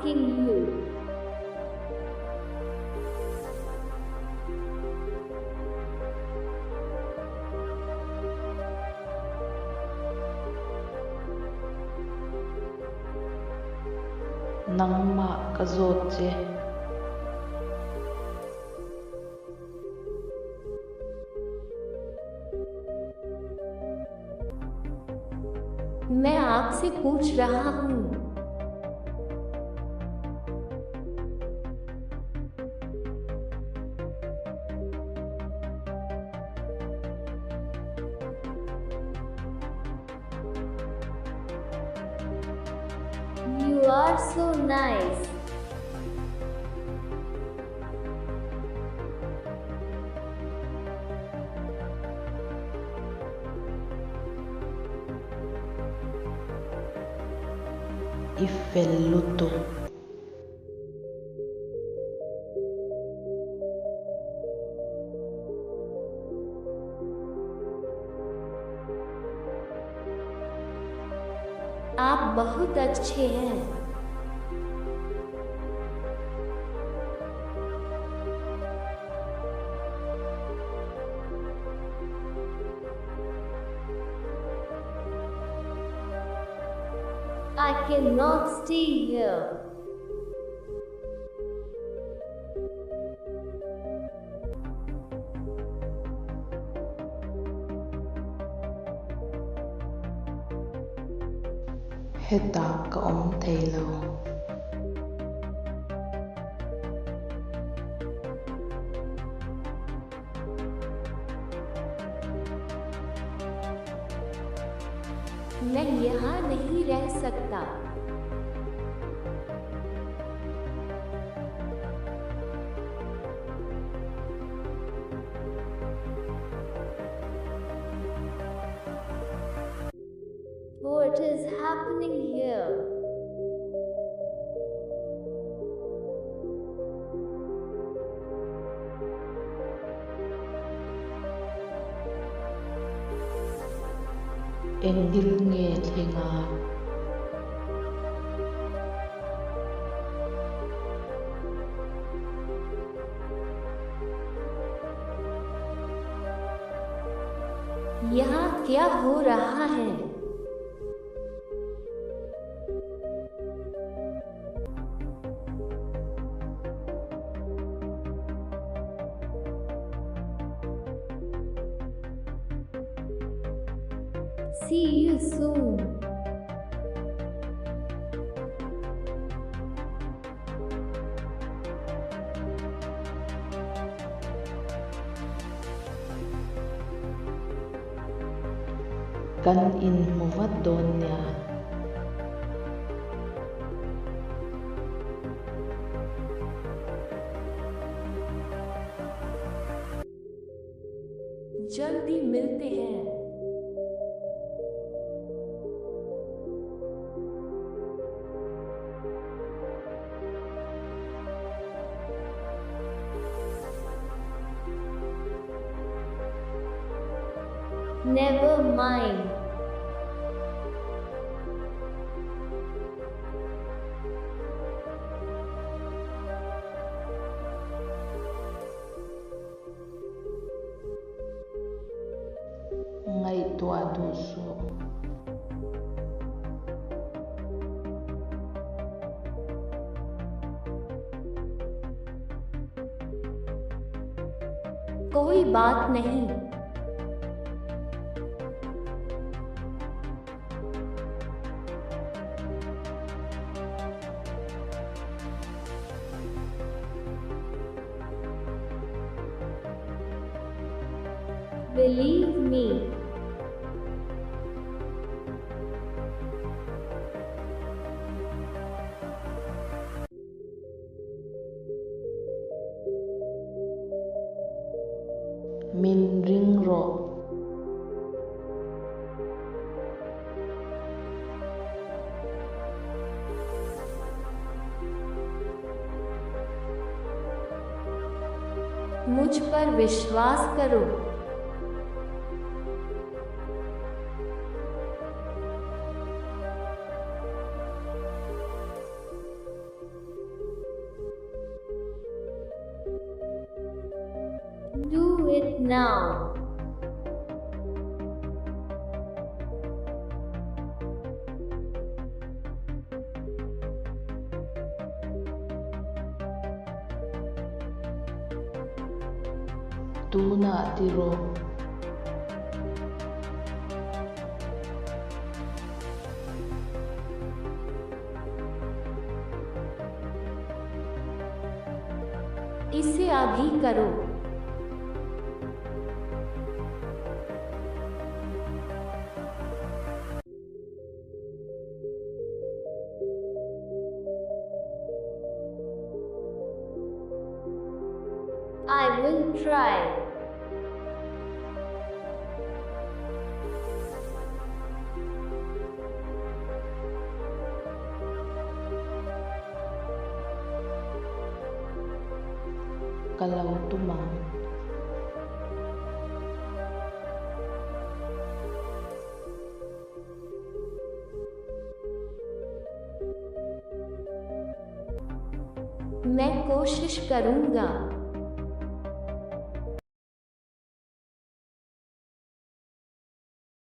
asking you. Nangma kazotje. मैं आपसे पूछ रहा हूँ। You are so nice. Ifelluto. आप बहुत अच्छे हैं। I cannot stay here. Heta kaom thelo. मैं यहाँ नहीं रह सकता। What is happening here? Engil nge thenga. यहाँ क्या हो रहा है? See you soon. Kan in muvat don niya. जल्दी मिलते हैं। Never mind. Ngay tua duso. कोई बात नहीं। Believe me. Min ring ro. मुझ पर विश्वास करो। it now. Tuna tiro. इसे अभी करो. I will try. Kalaw tumang. मैं कोशिश करूंगा.